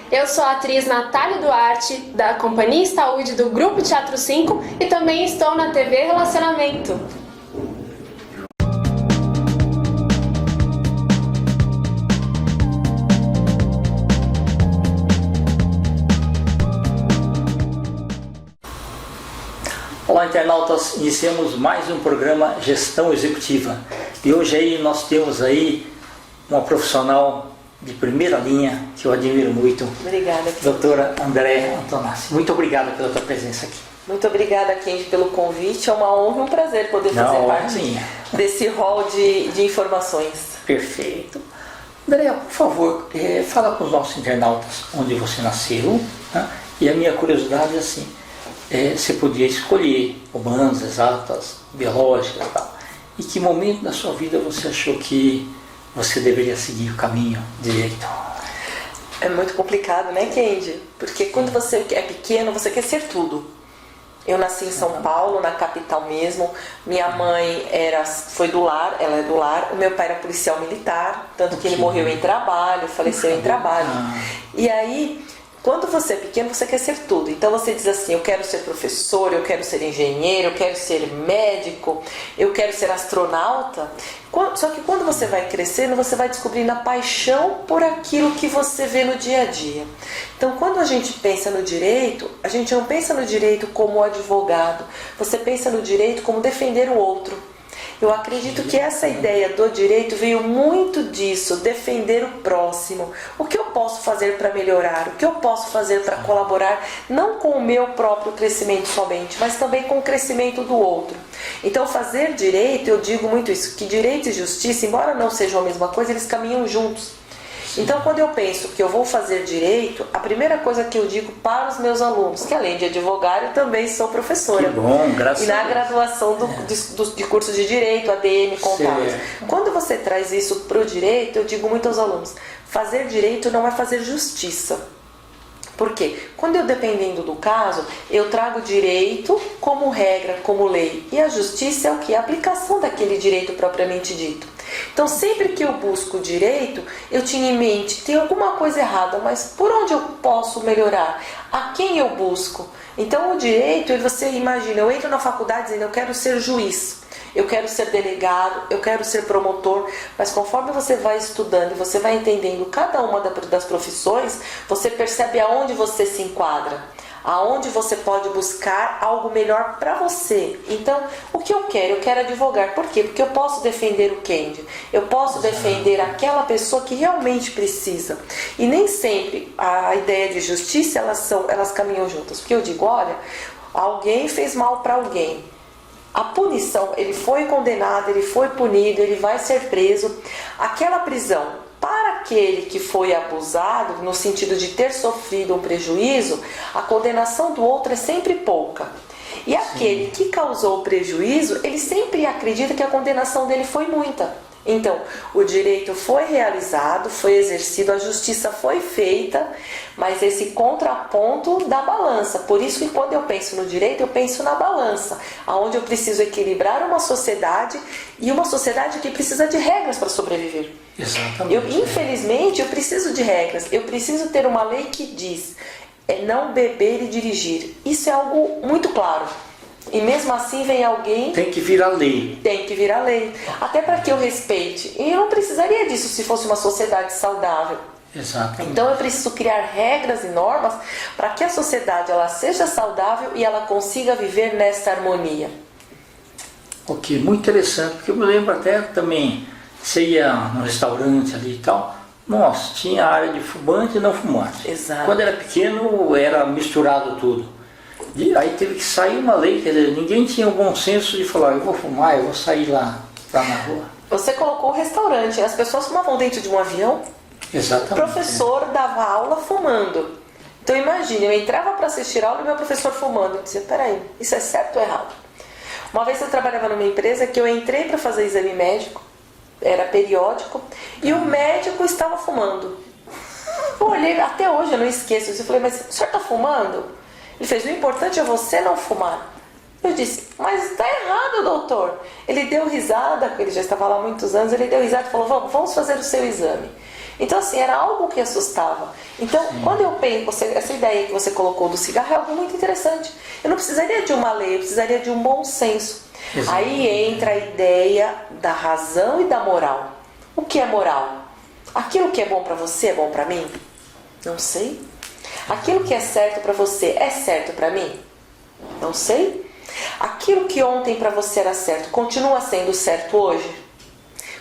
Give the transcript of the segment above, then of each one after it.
Eu sou a atriz Natália Duarte, da Companhia Saúde do Grupo Teatro 5 e também estou na TV Relacionamento. Olá, internautas, iniciamos mais um programa Gestão Executiva e hoje aí nós temos aí uma profissional de primeira linha que eu admiro muito. Obrigada, doutora Andréa Antonassi. Muito obrigada pela tua presença aqui. Muito obrigada, Kendi, pelo convite. É uma honra e um prazer poder fazer parte desse hall de informações. Perfeito. Andréa, por favor, fala com os nossos internautas onde você nasceu, né? E a minha curiosidade é assim, você podia escolher humanas, exatas, biológicas e tal. Em que momento da sua vida você achou que você deveria seguir o caminho direito? É muito complicado, né, Kendi? Porque quando você é pequeno, você quer ser tudo. Eu nasci em São Paulo, na capital mesmo. Minha mãe foi do lar, ela é do lar. O meu pai era policial militar, tanto que ele morreu em trabalho, faleceu em trabalho. E aí, quando você é pequeno, você quer ser tudo. Então você diz assim, eu quero ser professor, eu quero ser engenheiro, eu quero ser médico, eu quero ser astronauta. Só que quando você vai crescendo, você vai descobrindo a paixão por aquilo que você vê no dia a dia. Então quando a gente pensa no direito, a gente não pensa no direito como advogado. Você pensa no direito como defender o outro. Eu acredito que essa ideia do direito veio muito disso, defender o próximo. O que eu posso fazer para melhorar? O que eu posso fazer para colaborar, não com o meu próprio crescimento somente, mas também com o crescimento do outro. Então fazer direito, eu digo muito isso, que direito e justiça, embora não sejam a mesma coisa, eles caminham juntos. Então, quando eu penso que eu vou fazer direito, a primeira coisa que eu digo para os meus alunos, que além de advogado, eu também sou professora. Que bom, graças a Deus. E na graduação de curso de direito, ADM, contábeis. Quando você traz isso para o direito, eu digo muito aos alunos, fazer direito não é fazer justiça. Por quê? Quando eu, dependendo do caso, eu trago direito como regra, como lei. E a justiça é o que? A aplicação daquele direito propriamente dito. Então, sempre que eu busco direito, eu tinha em mente, tem alguma coisa errada, mas por onde eu posso melhorar? A quem eu busco? Então, o direito, você imagina, eu entro na faculdade dizendo, eu quero ser juiz. Eu quero ser delegado, eu quero ser promotor, mas conforme você vai estudando e você vai entendendo cada uma das profissões, você percebe aonde você se enquadra, aonde você pode buscar algo melhor para você. Então, o que eu quero? Eu quero advogar. Por quê? Porque eu posso defender o Kendi, eu posso defender aquela pessoa que realmente precisa. E nem sempre a ideia de justiça, elas caminham juntas. Porque eu digo, olha, alguém fez mal para alguém. A punição, ele foi condenado, ele foi punido, ele vai ser preso. Aquela prisão, para aquele que foi abusado, no sentido de ter sofrido um prejuízo, a condenação do outro é sempre pouca. E aquele que causou o prejuízo, ele sempre acredita que a condenação dele foi muita. Então, o direito foi realizado, foi exercido, a justiça foi feita, mas esse contraponto da balança. Por isso que quando eu penso no direito, eu penso na balança, onde eu preciso equilibrar uma sociedade e uma sociedade que precisa de regras para sobreviver. Exatamente. Infelizmente, eu preciso de regras, eu preciso ter uma lei que diz não beber e dirigir. Isso é algo muito claro. E mesmo assim vem alguém... Tem que virar lei. Tem que virar lei. Até para que eu respeite. E eu não precisaria disso se fosse uma sociedade saudável. Exatamente. Então eu preciso criar regras e normas para que a sociedade ela seja saudável e ela consiga viver nessa harmonia. Ok, muito interessante. Porque eu me lembro até também, você ia no restaurante ali e tal... Nossa, tinha área de fumante e não fumante. Exato. Quando era pequeno era misturado tudo. E aí teve que sair uma lei, quer dizer, ninguém tinha o bom senso de falar, eu vou fumar, eu vou sair lá na rua. Você colocou o restaurante, as pessoas fumavam dentro de um avião. Exatamente. O professor dava aula fumando. Então imagine, eu entrava para assistir aula e meu professor fumando. Eu dizia, peraí, isso é certo ou errado? Uma vez eu trabalhava numa empresa que eu entrei para fazer exame médico, era periódico, e o médico estava fumando. Eu olhei, até hoje eu não esqueço isso, eu falei, mas o senhor está fumando? Ele fez, o importante é você não fumar. Eu disse, mas está errado, doutor. Ele deu risada, ele já estava lá há muitos anos, ele deu risada e falou, vamos fazer o seu exame. Então, assim, era algo que assustava. Então, quando eu penso, essa ideia que você colocou do cigarro é algo muito interessante. Eu não precisaria de uma lei, eu precisaria de um bom senso. Aí entra a ideia da razão e da moral. O que é moral? Aquilo que é bom para você é bom para mim? Não sei. Aquilo que é certo para você é certo para mim? Não sei. Aquilo que ontem para você era certo continua sendo certo hoje?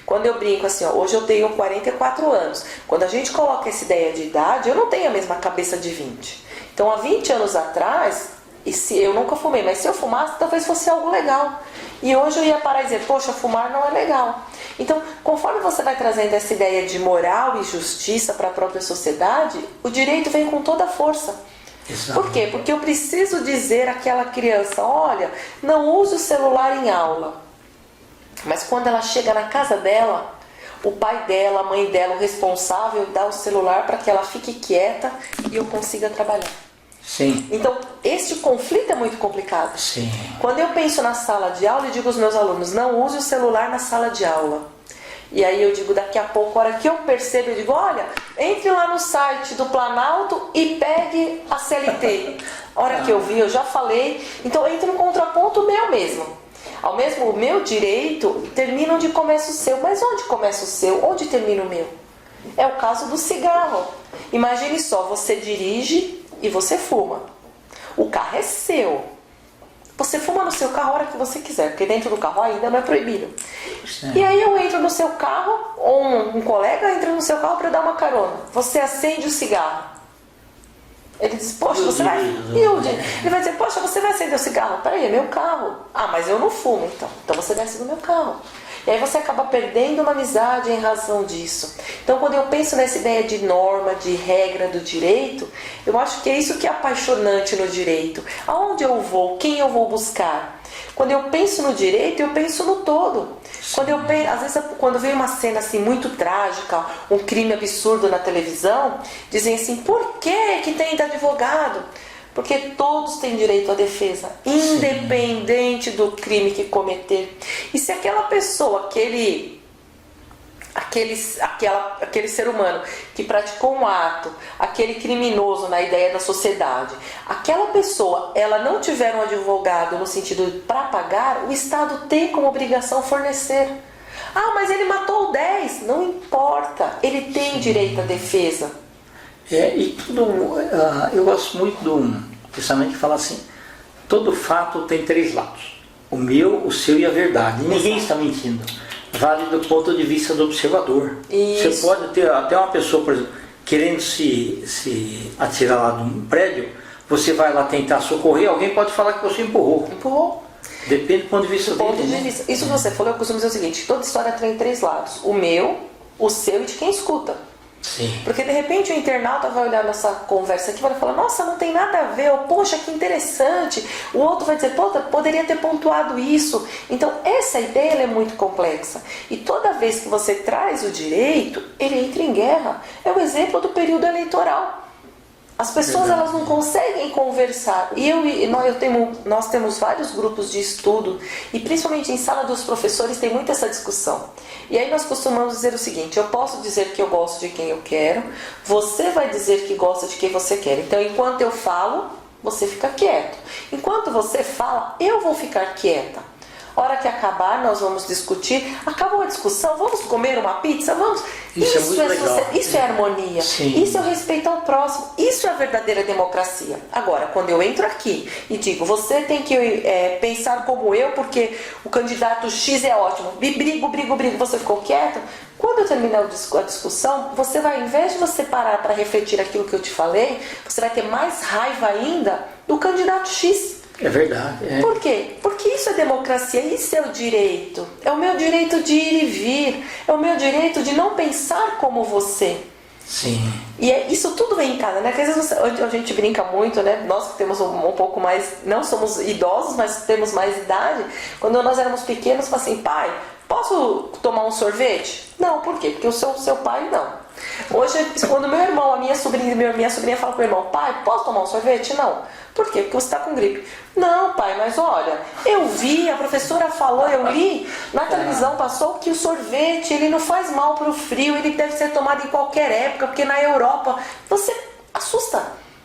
Quando eu brinco assim, ó, hoje eu tenho 44 anos. Quando a gente coloca essa ideia de idade, eu não tenho a mesma cabeça de 20. Então, há 20 anos atrás, e se eu nunca fumei, mas se eu fumasse, talvez fosse algo legal. E hoje eu ia parar e dizer, poxa, fumar não é legal. Então, conforme você vai trazendo essa ideia de moral e justiça para a própria sociedade, o direito vem com toda a força. Exato. Por quê? Porque eu preciso dizer àquela criança, olha, não use o celular em aula. Mas quando ela chega na casa dela, o pai dela, a mãe dela, o responsável, dá o celular para que ela fique quieta e eu consiga trabalhar. Sim. Então, este conflito é muito complicado. Sim. Quando eu penso na sala de aula, eu digo aos meus alunos, não use o celular na sala de aula. E aí eu digo, daqui a pouco, a hora que eu percebo, eu digo, olha, entre lá no site do Planalto e pegue a CLT. A hora que eu vi, eu já falei, então entre no contraponto meu mesmo. Ao mesmo, o meu direito termina onde começa o seu. Mas onde começa o seu? Onde termina o meu? É o caso do cigarro. Imagine só, você dirige e você fuma. O carro é seu. Você fuma no seu carro a hora que você quiser, porque dentro do carro ainda não é proibido. Sim. E aí eu entro no seu carro, ou um colega entra no seu carro para dar uma carona. Você acende o cigarro. Ele diz, poxa, você vai... Ele vai dizer, poxa, você vai acender o cigarro? Peraí, é meu carro. Ah, mas eu não fumo, então. Então você desce do meu carro. E aí você acaba perdendo uma amizade em razão disso. Então, quando eu penso nessa ideia de norma, de regra do direito, eu acho que é isso que é apaixonante no direito. Aonde eu vou? Quem eu vou buscar? Quando eu penso no direito, eu penso no todo. Quando eu penso, às vezes, quando vem uma cena assim muito trágica, um crime absurdo na televisão, dizem assim, por que tem advogado? Porque todos têm direito à defesa, independente do crime que cometer. E se aquela pessoa, aquele ser humano que praticou um ato, aquele criminoso na ideia da sociedade, aquela pessoa, ela não tiver um advogado no sentido para pagar, o Estado tem como obrigação fornecer. Ah, mas ele matou 10, não importa, ele tem direito à defesa. E tudo, eu gosto muito do pensamento que fala assim, todo fato tem 3 lados, o meu, o seu e a verdade. E ninguém está mentindo. Vale do ponto de vista do observador. Isso. Você pode ter até uma pessoa, por exemplo, querendo se atirar lá de um prédio, você vai lá tentar socorrer, alguém pode falar que você empurrou. Empurrou. Depende do ponto de vista dele. Isso que você falou, eu costumo dizer o seguinte, toda história tem 3 lados, o meu, o seu e de quem escuta. Sim. Porque de repente o internauta vai olhar nessa conversa aqui e vai falar, nossa, não tem nada a ver, ou, poxa, que interessante. O outro vai dizer, pô, poderia ter pontuado isso. Então essa ideia ela é muito complexa. E toda vez que você traz o direito, ele entra em guerra. É o exemplo do período eleitoral. As pessoas elas não conseguem conversar. Nós temos vários grupos de estudo e principalmente em sala dos professores tem muito essa discussão. E aí nós costumamos dizer o seguinte, eu posso dizer que eu gosto de quem eu quero, você vai dizer que gosta de quem você quer. Então enquanto eu falo, você fica quieto. Enquanto você fala, eu vou ficar quieta. Hora que acabar, nós vamos discutir. Acabou a discussão, vamos comer uma pizza? Vamos. Isso é muito legal. Isso é harmonia. Sim. Isso é o respeito ao próximo. Isso é a verdadeira democracia. Agora, quando eu entro aqui e digo, você tem que pensar como eu, porque o candidato X é ótimo. Brigo, você ficou quieto. Quando eu terminar a discussão, você vai, ao invés de você parar para refletir aquilo que eu te falei, você vai ter mais raiva ainda do candidato X. É verdade. É. Por quê? Porque isso é democracia, isso é o direito. É o meu direito de ir e vir. É o meu direito de não pensar como você. Sim. E isso tudo vem em casa, né? Porque às vezes a gente brinca muito, né? Nós que temos um pouco mais, não somos idosos, mas temos mais idade. Quando nós éramos pequenos, falamos assim, pai, posso tomar um sorvete? Não, por quê? Porque o seu pai não. Hoje, quando meu irmão, minha sobrinha fala pro meu irmão, pai, posso tomar um sorvete? Não. Por quê? Porque você está com gripe. Não, pai, mas olha, eu vi, a professora falou, eu li, na televisão passou que o sorvete, ele não faz mal pro frio, ele deve ser tomado em qualquer época, porque na Europa, você assusta.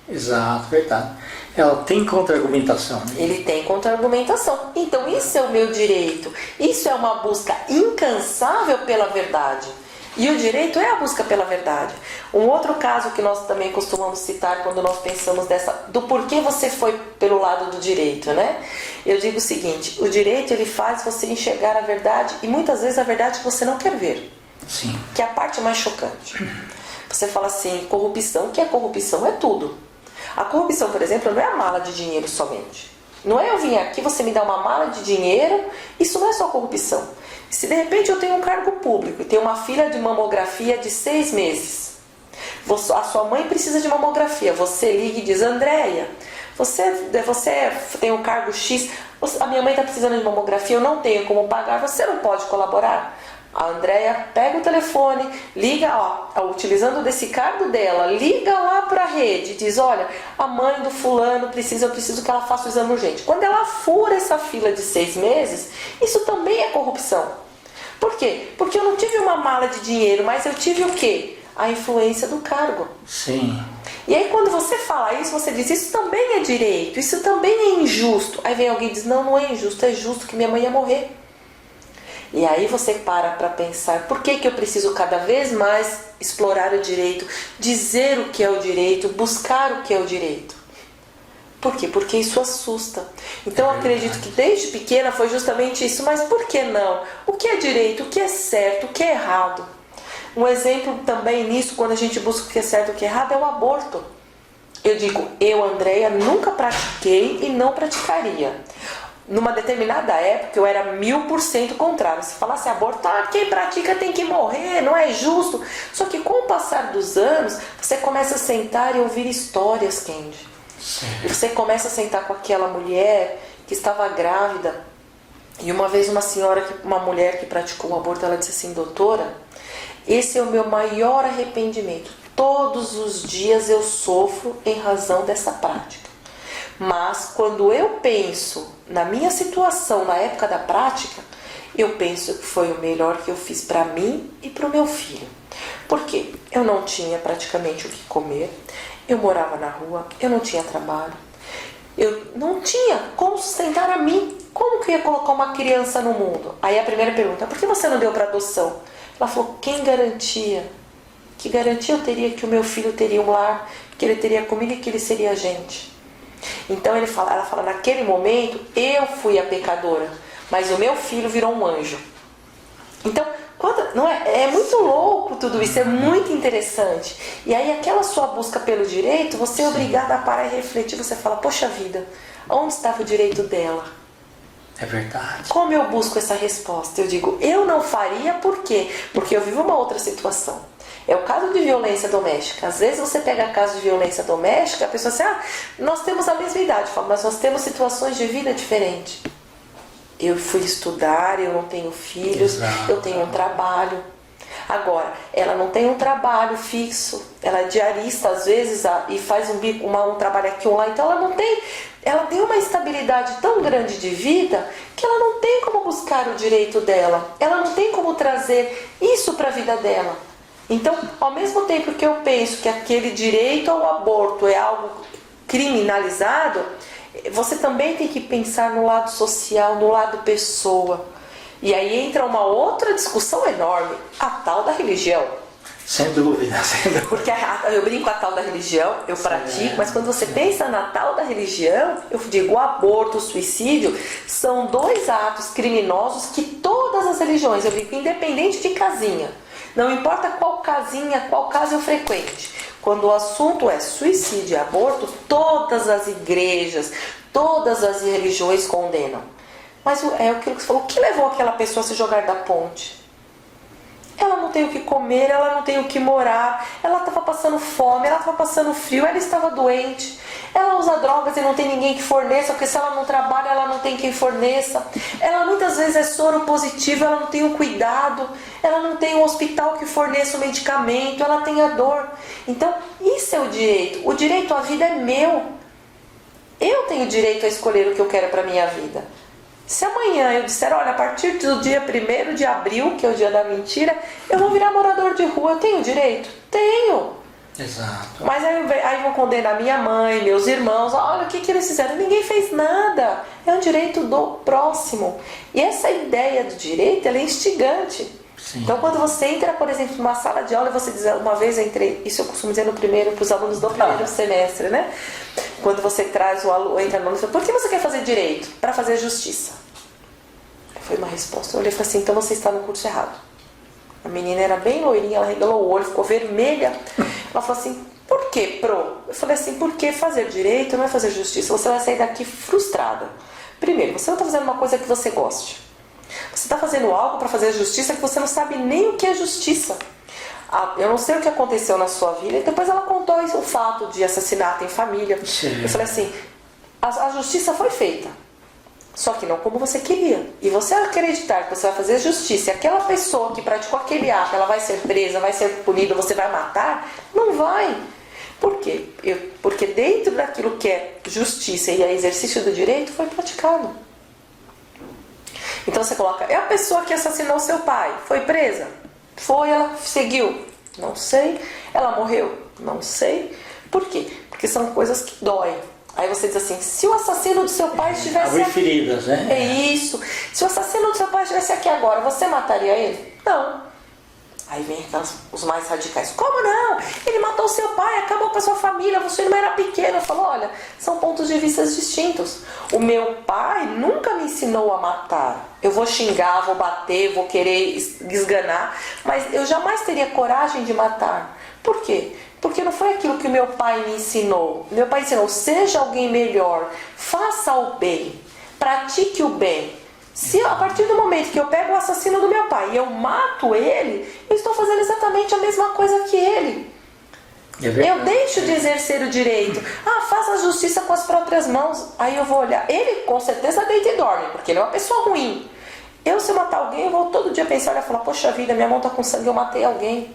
Exato, verdade. Ela tem contra-argumentação. Né? Ele tem contra-argumentação. Então isso é o meu direito. Isso é uma busca incansável pela verdade. E o direito é a busca pela verdade. Um outro caso que nós também costumamos citar quando nós pensamos do porquê você foi pelo lado do direito, né? Eu digo o seguinte, o direito ele faz você enxergar a verdade e muitas vezes a verdade que você não quer ver. Sim. Que é a parte mais chocante. Você fala assim, corrupção, o que é corrupção? É tudo. A corrupção, por exemplo, não é a mala de dinheiro somente. Não é eu vir aqui, você me dá uma mala de dinheiro, isso não é só corrupção. Se de repente eu tenho um cargo público e tenho uma filha de mamografia de 6 meses, a sua mãe precisa de mamografia, você liga e diz, Andréia, você tem um cargo X, a minha mãe está precisando de mamografia, eu não tenho como pagar, você não pode colaborar? A Andréia pega o telefone, liga, utilizando desse cargo dela, liga lá para a rede, diz, olha, a mãe do fulano eu preciso que ela faça o exame urgente. Quando ela fura essa fila de 6 meses, isso também é corrupção. Por quê? Porque eu não tive uma mala de dinheiro, mas eu tive o quê? A influência do cargo. Sim. E aí quando você fala isso, você diz, isso também é direito, isso também é injusto. Aí vem alguém e diz, não é injusto, é justo que minha mãe ia morrer. E aí você para pensar, por que eu preciso cada vez mais explorar o direito, dizer o que é o direito, buscar o que é o direito? Por quê? Porque isso assusta. Então eu acredito que desde pequena foi justamente isso, mas por que não? O que é direito, o que é certo, o que é errado? Um exemplo também nisso, quando a gente busca o que é certo e o que é errado, é o aborto. Eu digo, eu, Andréia, nunca pratiquei e não praticaria. Numa determinada época eu era 1000% contrário. Se falasse aborto, quem pratica tem que morrer, não é justo. Só que com o passar dos anos, você começa a sentar e ouvir histórias, Kendi. E você começa a sentar com aquela mulher que estava grávida. E uma vez uma mulher que praticou o aborto, ela disse assim, doutora, esse é o meu maior arrependimento. Todos os dias eu sofro em razão dessa prática. Mas quando eu penso na minha situação, na época da prática, eu penso que foi o melhor que eu fiz para mim e para o meu filho. Por quê? Eu não tinha praticamente o que comer, eu morava na rua, eu não tinha trabalho, eu não tinha como sustentar a mim. Como que eu ia colocar uma criança no mundo? Aí a primeira pergunta, por que você não deu para adoção? Ela falou, quem garantia? Que garantia eu teria que o meu filho teria um lar, que ele teria comida e que ele seria gente? Então ela fala, naquele momento eu fui a pecadora, mas o meu filho virou um anjo. Então, não é muito louco tudo isso, é muito interessante. E aí aquela sua busca pelo direito, você é obrigada a parar e refletir, você fala, poxa vida, onde estava o direito dela? É verdade. Como eu busco essa resposta? Eu digo, eu não faria, por quê? Porque eu vivo uma outra situação. É o caso de violência doméstica. Às vezes você pega caso de violência doméstica, a pessoa diz, nós temos a mesma idade, mas nós temos situações de vida diferentes. Eu fui estudar, eu não tenho filhos, exato, eu tenho um trabalho. Agora, ela não tem um trabalho fixo, ela é diarista às vezes e faz um trabalho aqui, um lá, então ela tem uma estabilidade tão grande de vida que ela não tem como buscar o direito dela, ela não tem como trazer isso para a vida dela. Então, ao mesmo tempo que eu penso que aquele direito ao aborto é algo criminalizado, você também tem que pensar no lado social, no lado pessoa. E aí entra uma outra discussão enorme, a tal da religião. Sem dúvida, sem dúvida. Porque eu brinco com a tal da religião, eu pratico, mas quando você pensa na tal da religião, eu digo, o aborto, o suicídio, são 2 atos criminosos que todas as religiões, eu digo, independente de casinha, não importa qual casinha, qual casa eu frequente, quando o assunto é suicídio e aborto, todas as igrejas, todas as religiões condenam. Mas é aquilo que você falou, o que levou aquela pessoa a se jogar da ponte? Ela não tem o que comer, ela não tem o que morar, ela estava passando fome, ela estava passando frio, ela estava doente. Ela usa drogas e não tem ninguém que forneça, porque se ela não trabalha, ela não tem quem forneça. Ela muitas vezes é soro positivo, ela não tem um cuidado, ela não tem um hospital que forneça o medicamento, ela tem a dor. Então, isso é o direito. O direito à vida é meu. Eu tenho direito a escolher o que eu quero para minha vida. Se amanhã eu disser, olha, a partir do dia 1º de abril, que é o dia da mentira, eu vou virar morador de rua, eu tenho direito? Tenho. Exato. Mas aí vão condenar minha mãe, meus irmãos, olha o que eles fizeram, ninguém fez nada. É um direito do próximo. E essa ideia do direito, ela é instigante. Sim. Então quando você entra, por exemplo, numa sala de aula, você diz, uma vez eu entrei, isso eu costumo dizer no primeiro, para os alunos do primeiro semestre, né? Quando você traz o aluno, entra no aluno e fala, por que você quer fazer direito? Para fazer justiça. Foi uma resposta. Eu olhei e falei assim, então você está no curso errado. A menina era bem loirinha, ela regalou o olho, ficou vermelha. Ela falou assim, por que, pro? Eu falei assim, porque fazer direito não é fazer justiça. Você vai sair daqui frustrada. Primeiro, você não está fazendo uma coisa que você goste. Você está fazendo algo para fazer justiça que você não sabe nem o que é justiça. Eu não sei o que aconteceu na sua vida. E depois ela contou o fato de assassinato em família. Sim. Eu falei assim, a justiça foi feita. Só que não como você queria. E você acreditar que você vai fazer justiça e aquela pessoa que praticou aquele ato, ela vai ser presa, vai ser punida, você vai matar, não vai. Por quê? Porque dentro daquilo que é justiça e é exercício do direito, foi praticado. Então você coloca, é a pessoa que assassinou seu pai, foi presa? Foi, ela seguiu? Não sei. Ela morreu? Não sei. Por quê? Porque são coisas que doem. Aí você diz assim, se o assassino do seu pai estivesse Abrir aqui... feridas, né? É isso. Se o assassino do seu pai estivesse aqui agora, você mataria ele? Não. Aí vem os mais radicais. Como não? Ele matou seu pai, acabou com a sua família, você não era pequeno. Eu falo, olha, são pontos de vista distintos. O meu pai nunca me ensinou a matar. Eu vou xingar, vou bater, vou querer esganar, mas eu jamais teria coragem de matar. Por quê? Porque não foi aquilo que o meu pai me ensinou. Meu pai ensinou, seja alguém melhor, faça o bem, pratique o bem. Se a partir do momento que eu pego o assassino do meu pai e eu mato ele, eu estou fazendo exatamente a mesma coisa que ele. Eu deixo de exercer o direito. Faça a justiça com as próprias mãos. Aí eu vou olhar. Ele com certeza deita e dorme, porque ele é uma pessoa ruim. Se eu matar alguém, eu vou todo dia pensar, olha, falar, poxa vida, minha mão está com sangue, eu matei alguém.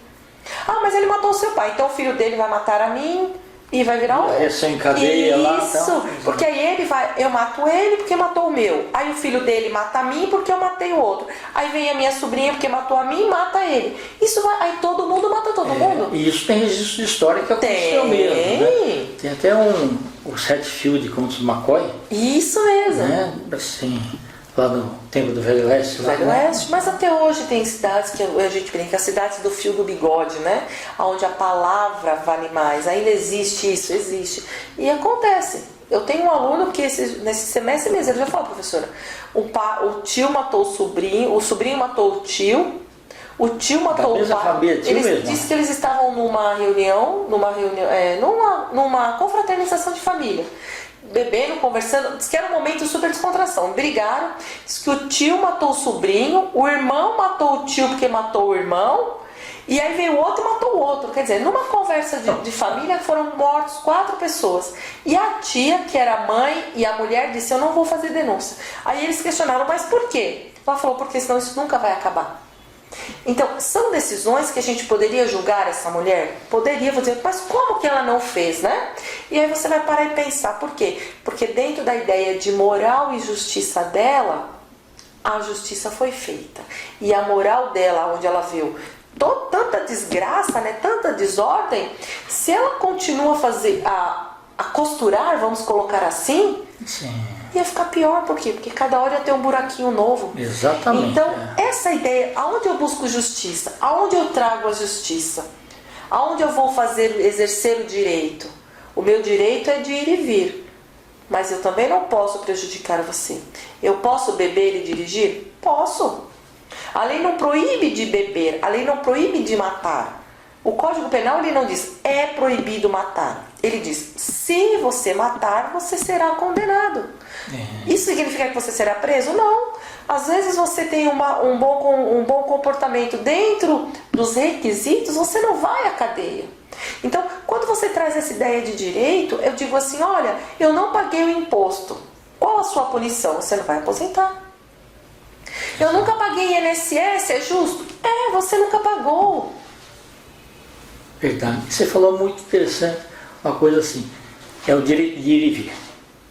Mas ele matou o seu pai, então o filho dele vai matar a mim e vai virar um... Esse em cadeia lá. Isso, porque aí ele vai, eu mato ele porque matou o meu. Aí o filho dele mata a mim porque eu matei o outro. Aí vem a minha sobrinha porque matou a mim e mata ele. Isso vai, aí todo mundo mata todo mundo. E isso tem registro de história que aconteceu mesmo, né? Tem até o Hatfield contra o McCoy. Isso mesmo. Né? Assim, lá no tempo do Velho Oeste. Velho Oeste, mas até hoje tem cidades que a gente brinca, as cidades do fio do bigode, né? Onde a palavra vale mais. Ainda existe isso, existe. E acontece. Eu tenho um aluno que nesse semestre mesmo, ele já falou, professora, o tio matou o sobrinho matou o tio matou o pai. Eles disse que eles estavam numa reunião, numa confraternização de família. Bebendo, conversando, diz que era um momento de super descontração. Brigaram, diz que o tio matou o sobrinho, o irmão matou o tio porque matou o irmão, e aí veio o outro e matou o outro. Quer dizer, numa conversa de família foram mortos 4 pessoas. E a tia, que era a mãe, e a mulher disse, eu não vou fazer denúncia. Aí eles questionaram, mas por quê? Ela falou, porque senão isso nunca vai acabar. Então, são decisões que a gente poderia julgar essa mulher? Poderia, vou dizer, mas como que ela não fez, né? E aí você vai parar e pensar, por quê? Porque dentro da ideia de moral e justiça dela, a justiça foi feita. E a moral dela, onde ela viu tanta desgraça, né, tanta desordem, se ela continua a costurar, vamos colocar assim... Sim. Ia ficar pior, por quê? Porque cada hora ia ter um buraquinho novo. Exatamente. Então, essa ideia, aonde eu busco justiça? Aonde eu trago a justiça? Aonde eu vou exercer o direito? O meu direito é de ir e vir. Mas eu também não posso prejudicar você. Eu posso beber e dirigir? Posso. A lei não proíbe de beber, a lei não proíbe de matar. O Código Penal ele não diz, é proibido matar. Ele diz, se você matar, você será condenado. Isso significa que você será preso? Não. Às vezes você tem um bom comportamento dentro dos requisitos, você não vai à cadeia. Então, quando você traz essa ideia de direito, eu digo assim, olha, eu não paguei o imposto. Qual a sua punição? Você não vai aposentar. Eu nunca paguei INSS, é justo? É, você nunca pagou. Verdade. Você falou muito interessante, uma coisa assim, é o direito de ir e vir.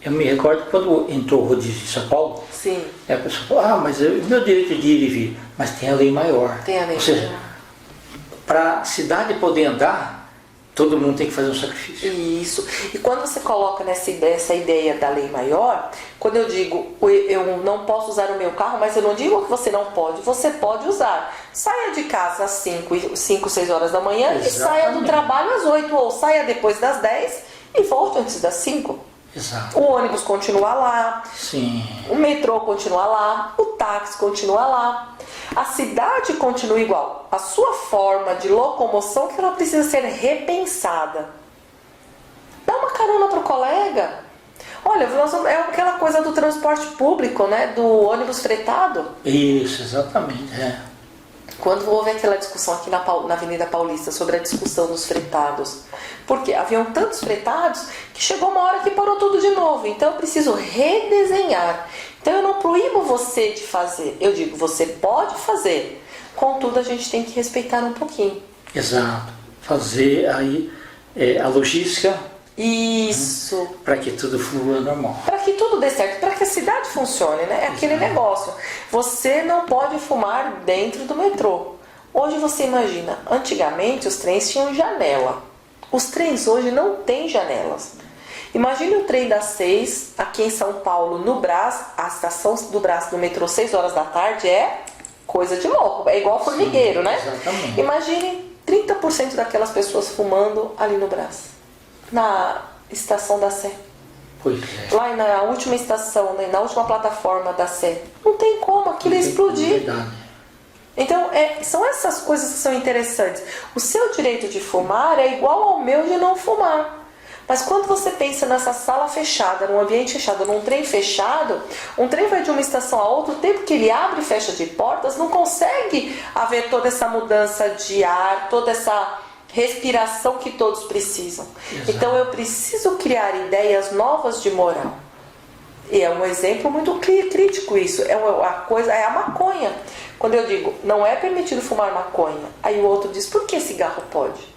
Eu me recordo quando entrou o rodízio em São Paulo, Sim. a pessoa falou, mas é o meu direito de ir e vir, mas tem a lei maior. Tem a lei Ou seja, maior. para a cidade poder andar, todo mundo tem que fazer um sacrifício. Isso. E quando você coloca essa ideia da lei maior, quando eu digo eu não posso usar o meu carro, mas eu não digo que você não pode, você pode usar. Saia de casa às 5, 6 horas da manhã. Exatamente. E saia do trabalho às 8, ou saia depois das 10 e volte antes das 5. Exato. O ônibus continua lá, Sim. o metrô continua lá, o táxi continua lá. A cidade continua igual. A sua forma de locomoção que ela precisa ser repensada. Dá uma carona pro colega. Olha, é aquela coisa do transporte público, né? Do ônibus fretado. Isso, exatamente. Quando houve aquela discussão aqui na Avenida Paulista sobre a discussão dos fretados, porque haviam tantos fretados que chegou uma hora que parou tudo de novo. Então eu preciso redesenhar. Então eu não proíbo você de fazer, eu digo, você pode fazer. Contudo, a gente tem que respeitar um pouquinho. Exato. Fazer aí a logística. Isso. Para que tudo flua normal. Para que tudo dê certo, para que a cidade funcione, né? É aquele negócio. Você não pode fumar dentro do metrô. Hoje você imagina, antigamente os trens tinham janela. Os trens hoje não têm janelas. Imagine o trem das 6, aqui em São Paulo, no Brás, a estação do Brás do metrô 6 horas da tarde é coisa de louco. É igual formigueiro, né? Exatamente. Imagine 30% daquelas pessoas fumando ali no Brás. Na estação da Sé. Pois é. Lá na última estação, né, na última plataforma da Sé. Não tem como, aquilo ia explodir. Verdade. Então, são essas coisas que são interessantes. O seu direito de fumar é igual ao meu de não fumar. Mas quando você pensa nessa sala fechada, num ambiente fechado, num trem fechado, um trem vai de uma estação a outra, o tempo que ele abre e fecha de portas, não consegue haver toda essa mudança de ar, toda essa respiração que todos precisam. Exato. Então eu preciso criar ideias novas de moral. E é um exemplo muito crítico isso. É a maconha. Quando eu digo, não é permitido fumar maconha, aí o outro diz, por que cigarro pode?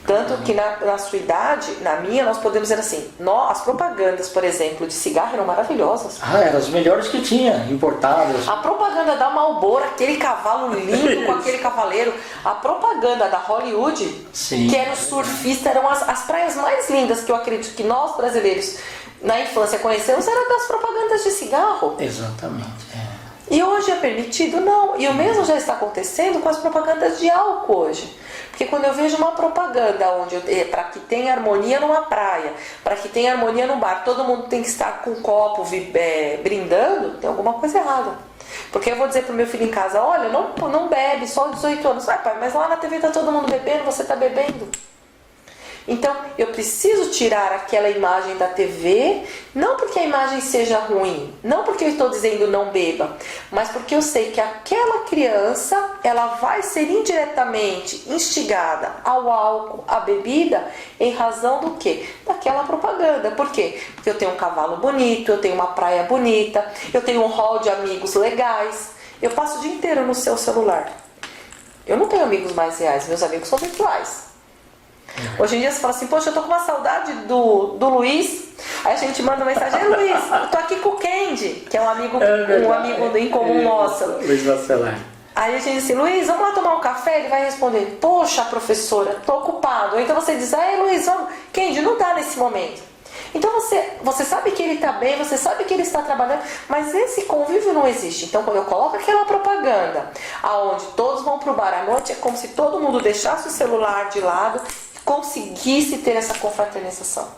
Tanto que na sua idade, na minha, nós podemos dizer assim, as propagandas, por exemplo, de cigarro eram maravilhosas. Eram as melhores que tinha, importadas. A propaganda da Marlboro, aquele cavalo lindo com aquele cavaleiro. A propaganda da Hollywood, Sim. Que era o surfista, eram as praias mais lindas que eu acredito que nós brasileiros na infância conhecemos, eram das propagandas de cigarro. Exatamente. E hoje é permitido? Não. E o mesmo já está acontecendo com as propagandas de álcool hoje. Porque quando eu vejo uma propaganda onde para que tenha harmonia numa praia, para que tenha harmonia num bar, todo mundo tem que estar com um copo brindando, tem alguma coisa errada. Porque eu vou dizer pro meu filho em casa, olha, não bebe, só 18 anos. Pai, mas lá na TV tá todo mundo bebendo, você tá bebendo. Então, eu preciso tirar aquela imagem da TV, não porque a imagem seja ruim, não porque eu estou dizendo não beba, mas porque eu sei que aquela criança, ela vai ser indiretamente instigada ao álcool, à bebida, em razão do quê? Daquela propaganda. Por quê? Porque eu tenho um cavalo bonito, eu tenho uma praia bonita, eu tenho um hall de amigos legais, eu passo o dia inteiro no seu celular. Eu não tenho amigos mais reais, meus amigos são virtuais. Hoje em dia você fala assim, poxa, eu tô com uma saudade do Luiz. Aí a gente manda uma mensagem, ei Luiz, eu tô aqui com o Candy, que é um amigo em comum nosso. Luiz Vacelar. Aí a gente diz assim, Luiz, vamos lá tomar um café? Ele vai responder, poxa professora, tô ocupado. Ou então você diz, ei Luiz, vamos. Candy, não dá nesse momento. Então você sabe que ele está bem, você sabe que ele está trabalhando, mas esse convívio não existe. Então quando eu coloco aquela propaganda, aonde todos vão pro bar à noite, é como se todo mundo deixasse o celular de lado e conseguisse ter essa confraternização.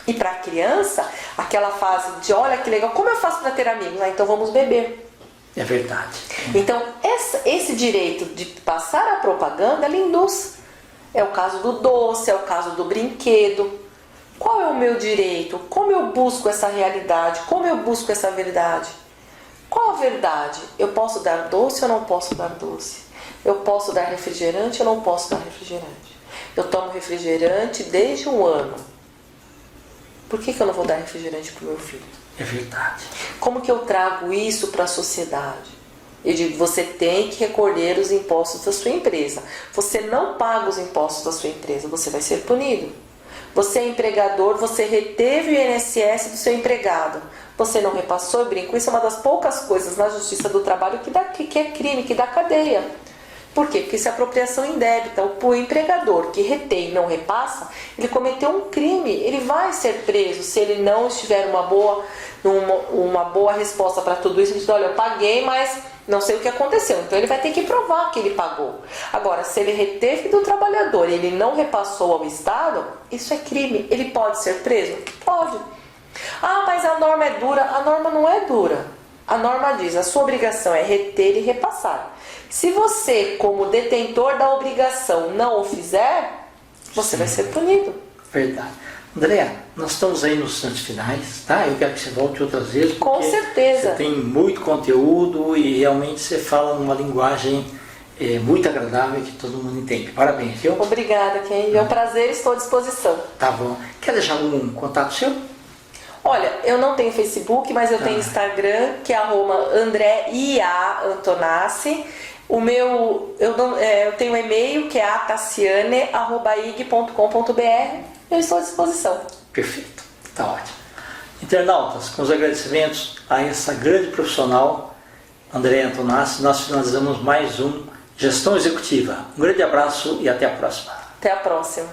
E para a criança, aquela fase de, olha que legal, como eu faço para ter amigos? Então vamos beber. É verdade. Então esse direito de passar a propaganda, ele induz. É o caso do doce, é o caso do brinquedo. Qual é o meu direito? Como eu busco essa realidade? Como eu busco essa verdade? Qual a verdade? Eu posso dar doce ou não posso dar doce? Eu posso dar refrigerante ou não posso dar refrigerante? Eu tomo refrigerante desde 1 ano. Por que eu não vou dar refrigerante para o meu filho? É verdade. Como que eu trago isso para a sociedade? Eu digo, você tem que recolher os impostos da sua empresa. Você não paga os impostos da sua empresa, você vai ser punido. Você é empregador, você reteve o INSS do seu empregado. Você não repassou, eu brinco, isso é uma das poucas coisas na Justiça do Trabalho que é crime, que dá cadeia. Por quê? Porque isso é apropriação indébita. O empregador que retém e não repassa, ele cometeu um crime. Ele vai ser preso se ele não estiver uma boa resposta para tudo isso. Ele diz, olha, eu paguei, mas não sei o que aconteceu. Então ele vai ter que provar que ele pagou. Agora, se ele reteve do trabalhador e ele não repassou ao Estado, isso é crime. Ele pode ser preso? Pode. Ah, mas a norma é dura. A norma não é dura. A norma diz, a sua obrigação é reter e repassar. Se você, como detentor da obrigação, não o fizer, você vai ser punido. Verdade. Andréa, nós estamos aí nos instantes finais, tá? Eu quero que você volte outras vezes. Com certeza. Você tem muito conteúdo e realmente você fala uma linguagem muito agradável que todo mundo entende. Parabéns, viu? Obrigada, Ken. É um prazer, estou à disposição. Tá bom. Quer deixar algum contato seu? Olha, eu não tenho Facebook, mas eu tenho Instagram, que é @AndréIA_Antonassi. O meu, eu tenho um e-mail que é ataciane@ig.com.br. Eu estou à disposição. Perfeito, tá ótimo. Internautas, com os agradecimentos a essa grande profissional, Andréa Antonassi, nós finalizamos mais um Gestão Executiva. Um grande abraço e até a próxima. Até a próxima.